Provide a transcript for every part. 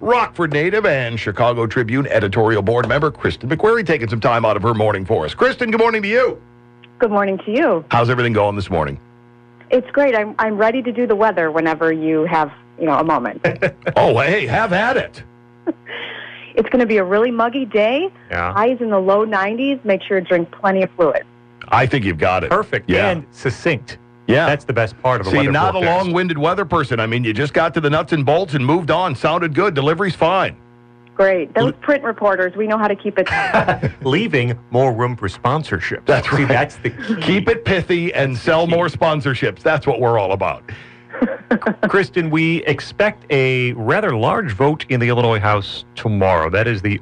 Rockford native and Chicago Tribune editorial board member Kristen McQueary taking some time out of her morning for us. Kristen, good morning to you. Good morning to you. How's everything going this morning? It's great. I'm ready to do the weather whenever you have, a moment. Oh, hey, have at it. It's going to be a really muggy day. Yeah. Highs in the low 90s. Make sure to drink plenty of fluid. I think you've got it. Perfect. Yeah. And succinct. Yeah. That's the best part of the See, weather not forecast. a long-winded weather person. I mean, you just got to the nuts and bolts and moved on. Sounded good. Delivery's fine. Great. Those print reporters, we know how to keep it. Leaving more room for sponsorships. That's right. See, that's the key. Keep it pithy and sell more sponsorships. That's what we're all about. Kristen, we expect a rather large vote in the Illinois House tomorrow. That is the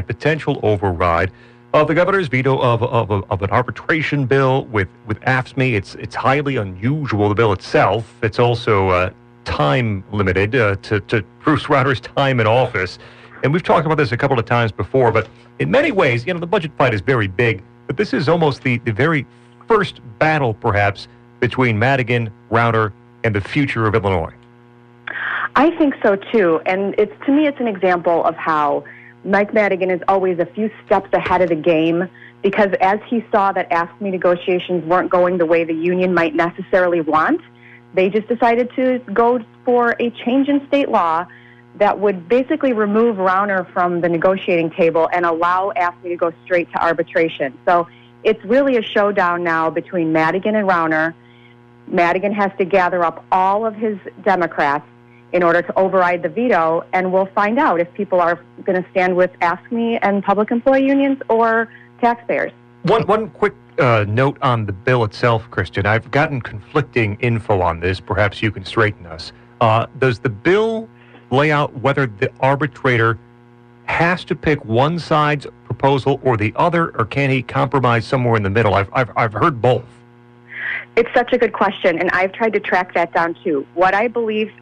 potential override of the governor's veto of an arbitration bill with AFSCME. It's highly unusual, the bill itself. It's also time limited to Bruce Rauner's time in office. And we've talked about this a couple of times before, but in many ways, the budget fight is very big, but this is almost the very first battle, perhaps, between Madigan, Rauner, and the future of Illinois. I think so, too. And to me, it's an example of how Mike Madigan is always a few steps ahead of the game, because as he saw that AFSCME negotiations weren't going the way the union might necessarily want, they just decided to go for a change in state law that would basically remove Rauner from the negotiating table and allow AFSCME to go straight to arbitration. So it's really a showdown now between Madigan and Rauner. Madigan has to gather up all of his Democrats in order to override the veto, and we'll find out if people are going to stand with AFSCME and public employee unions or taxpayers. One quick note on the bill itself, Kristen. I've gotten conflicting info on this. Perhaps you can straighten us. Does the bill lay out whether the arbitrator has to pick one side's proposal or the other, or can he compromise somewhere in the middle? I've heard both. It's such a good question, and I've tried to track that down too. What I believe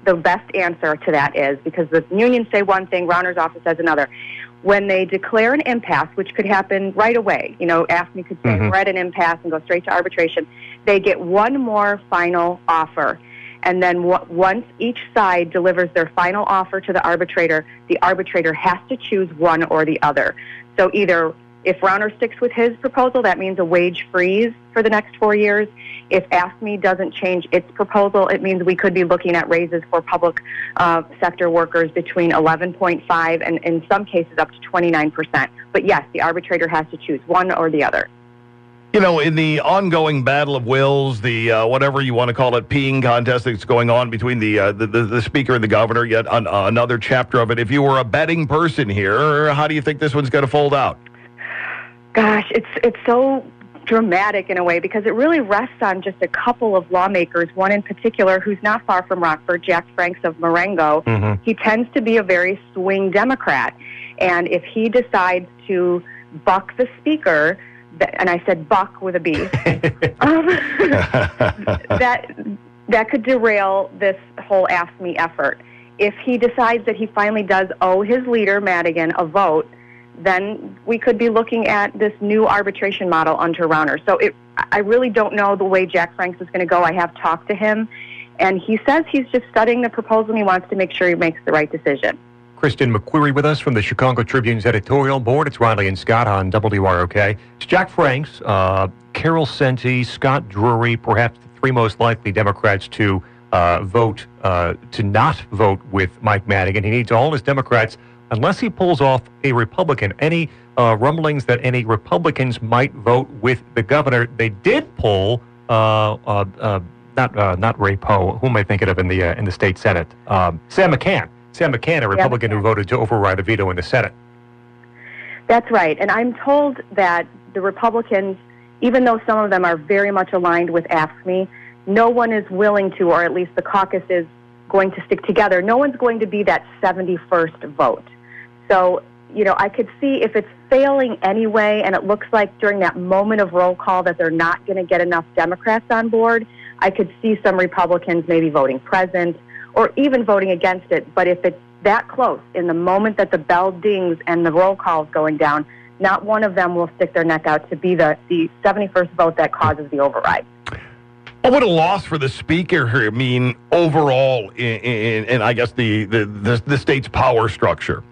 the best answer to that is, because the unions say one thing, Rauner's office says another. When they declare an impasse, which could happen right away, AFSCME could say we're at an impasse and go straight to arbitration, they get one more final offer. And then once each side delivers their final offer to the arbitrator has to choose one or the other. So either if Rauner sticks with his proposal, that means a wage freeze for the next 4 years. If AFSCME doesn't change its proposal, it means we could be looking at raises for public sector workers between 11.5 and in some cases up to 29%. But yes, the arbitrator has to choose one or the other. In the ongoing battle of wills, the whatever you want to call it, peeing contest that's going on between the speaker and the governor, yet another chapter of it. If you were a betting person here, how do you think this one's going to fold out? Gosh, it's so dramatic in a way, because it really rests on just a couple of lawmakers, one in particular who's not far from Rockford, Jack Franks of Marengo. Mm-hmm. He tends to be a very swing Democrat. And if he decides to buck the speaker, and I said buck with a B, that could derail this whole AFSCME effort. If he decides that he finally does owe his leader, Madigan, a vote, then we could be looking at this new arbitration model under Rauner. So I really don't know the way Jack Franks is going to go. I have talked to him, and he says he's just studying the proposal and he wants to make sure he makes the right decision. Kristen McQueary with us from the Chicago Tribune's editorial board. It's Riley and Scott on WROK. It's Jack Franks, Carol Senti, Scott Drury, perhaps the three most likely Democrats to not vote with Mike Madigan. He needs all his Democrats, unless he pulls off a Republican. Any rumblings that any Republicans might vote with the governor. They did pull not Ray Poe. Who am I thinking of in the state Senate? Sam McCann. Sam McCann, a Republican who voted to override the veto in the Senate. That's right. And I'm told that the Republicans, even though some of them are very much aligned with AFSCME, no one is willing to, or at least the caucus is going to stick together. No one's going to be that 71st vote. So, I could see if it's failing anyway, and it looks like during that moment of roll call that they're not going to get enough Democrats on board, I could see some Republicans maybe voting present or even voting against it. But if it's that close, in the moment that the bell dings and the roll call is going down, not one of them will stick their neck out to be the 71st vote that causes the override. What would a loss for the speaker here mean overall in I guess, the state's power structure?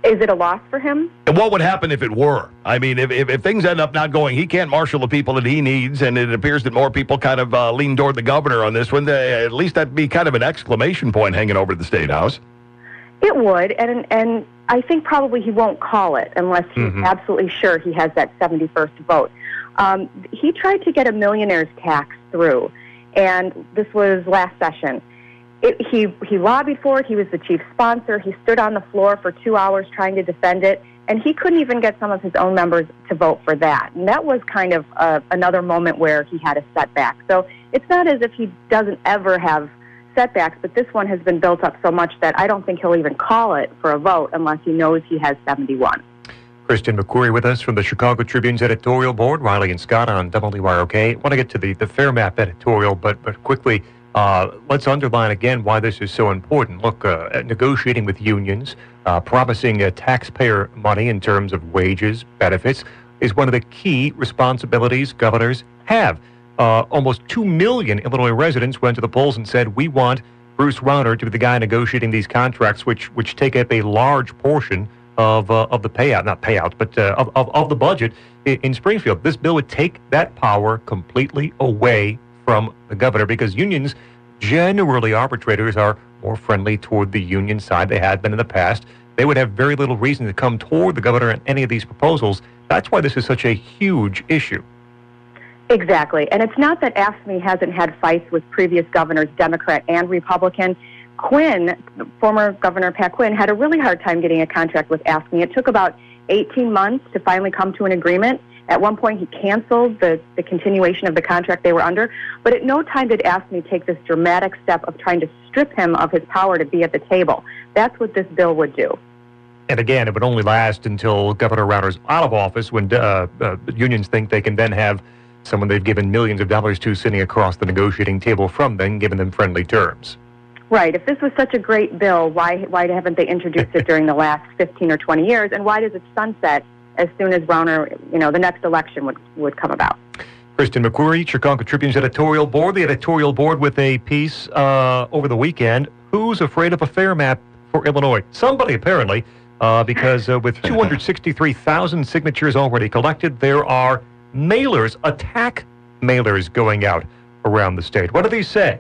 Is it a loss for him? And what would happen if it were? I mean, if things end up not going, he can't marshal the people that he needs, and it appears that more people kind of lean toward the governor on this one. At least that'd be kind of an exclamation point hanging over the State House. It would, and I think probably he won't call it unless he's absolutely sure he has that 71st vote. He tried to get a millionaire's tax through, and this was last session. He lobbied for it. He was the chief sponsor. He stood on the floor for 2 hours trying to defend it, and he couldn't even get some of his own members to vote for that. And that was kind of another moment where he had a setback. So it's not as if he doesn't ever have setbacks, but this one has been built up so much that I don't think he'll even call it for a vote unless he knows he has 71. Kristen McQueary with us from the Chicago Tribune's editorial board. Riley and Scott on WROK. I want to get to the fair map editorial, but quickly, let's underline again why this is so important. Look, negotiating with unions, promising taxpayer money in terms of wages, benefits, is one of the key responsibilities governors have. Almost 2 million Illinois residents went to the polls and said, we want Bruce Rauner to be the guy negotiating these contracts, which take up a large portion of the payout, not payouts, but of the budget in Springfield. This bill would take that power completely away from the governor, because unions, generally arbitrators, are more friendly toward the union side. They had been in the past. They would have very little reason to come toward the governor on any of these proposals. That's why this is such a huge issue. Exactly. And it's not that AFSCME hasn't had fights with previous governors, Democrat and Republican. Quinn, former Governor Pat Quinn, had a really hard time getting a contract with AFSCME. It took about 18 months to finally come to an agreement. At one point, he canceled the continuation of the contract they were under. But at no time did AFSCME take this dramatic step of trying to strip him of his power to be at the table. That's what this bill would do. And again, it would only last until Governor Rauner's out of office, when unions think they can then have someone they've given millions of dollars to sitting across the negotiating table from them, giving them friendly terms. Right. If this was such a great bill, why haven't they introduced it during the last 15 or 20 years? And why does it sunset as soon as Rauner, the next election would come about? Kristen McQueary, Chicago Tribune's editorial board. The editorial board with a piece over the weekend. Who's afraid of a fair map for Illinois? Somebody, apparently, because with 263,000 signatures already collected, there are mailers, attack mailers going out around the state. What do these say?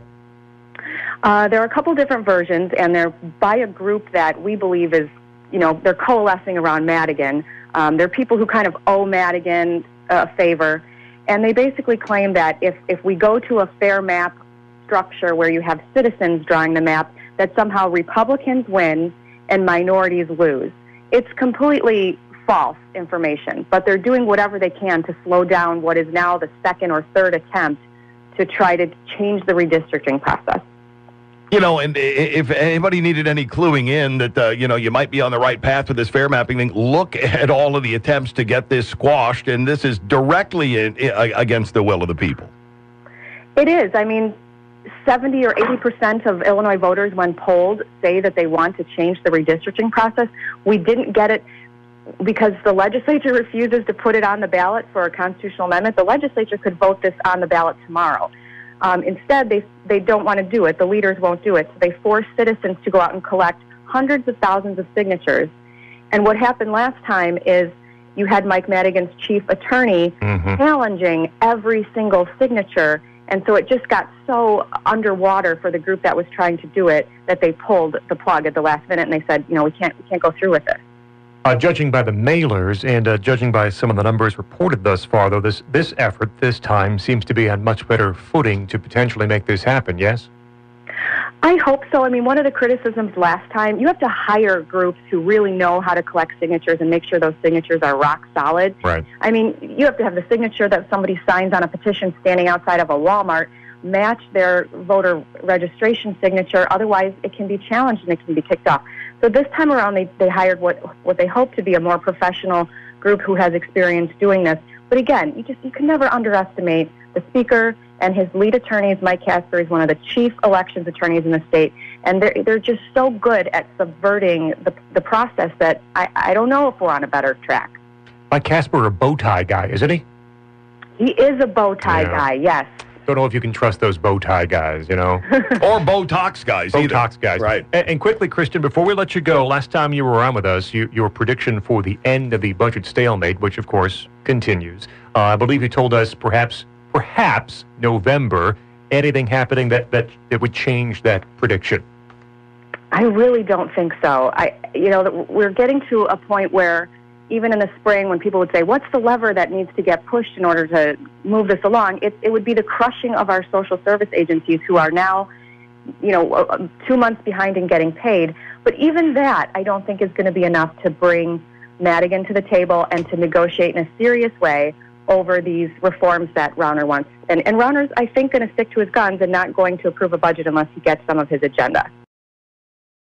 There are a couple different versions, and they're by a group that we believe is, they're coalescing around Madigan. They're people who kind of owe Madigan a favor, and they basically claim that if we go to a fair map structure where you have citizens drawing the map, that somehow Republicans win and minorities lose. It's completely false information, but they're doing whatever they can to slow down what is now the second or third attempt to try to change the redistricting process. And if anybody needed any cluing in that, you might be on the right path with this fair mapping thing, look at all of the attempts to get this squashed, and this is directly against the will of the people. It is. I mean, 70 or 80% of Illinois voters, when polled, say that they want to change the redistricting process. We didn't get it because the legislature refuses to put it on the ballot for a constitutional amendment. The legislature could vote this on the ballot tomorrow. Instead, they don't want to do it. The leaders won't do it. So they force citizens to go out and collect hundreds of thousands of signatures. And what happened last time is you had Mike Madigan's chief attorney challenging every single signature. And so it just got so underwater for the group that was trying to do it that they pulled the plug at the last minute, and they said, we can't go through with this. Judging by the mailers and judging by some of the numbers reported thus far, though, this effort this time seems to be on much better footing to potentially make this happen, yes? I hope so. I mean, one of the criticisms last time, you have to hire groups who really know how to collect signatures and make sure those signatures are rock solid. Right. I mean, you have to have the signature that somebody signs on a petition standing outside of a Walmart match their voter registration signature. Otherwise, it can be challenged and it can be kicked off. So this time around, they hired what they hope to be a more professional group who has experience doing this. But again, you can never underestimate the speaker and his lead attorneys. Mike Casper is one of the chief elections attorneys in the state, and they're just so good at subverting the process that I don't know if we're on a better track. Mike Casper, a bow tie guy, isn't he? He is a bow tie guy, yes. Don't know if you can trust those bow tie guys, you know. Or Botox guys either. Botox guys. Right. And quickly, Kristen, before we let you go, last time you were on with us, your prediction for the end of the budget stalemate, which, of course, continues. I believe you told us perhaps November. Anything happening that would change that prediction? I really don't think so. We're getting to a point where even in the spring, when people would say, what's the lever that needs to get pushed in order to move this along? It would be the crushing of our social service agencies who are now, 2 months behind in getting paid. But even that, I don't think is going to be enough to bring Madigan to the table and to negotiate in a serious way over these reforms that Rauner wants. And Rauner's, I think, going to stick to his guns and not going to approve a budget unless he gets some of his agenda.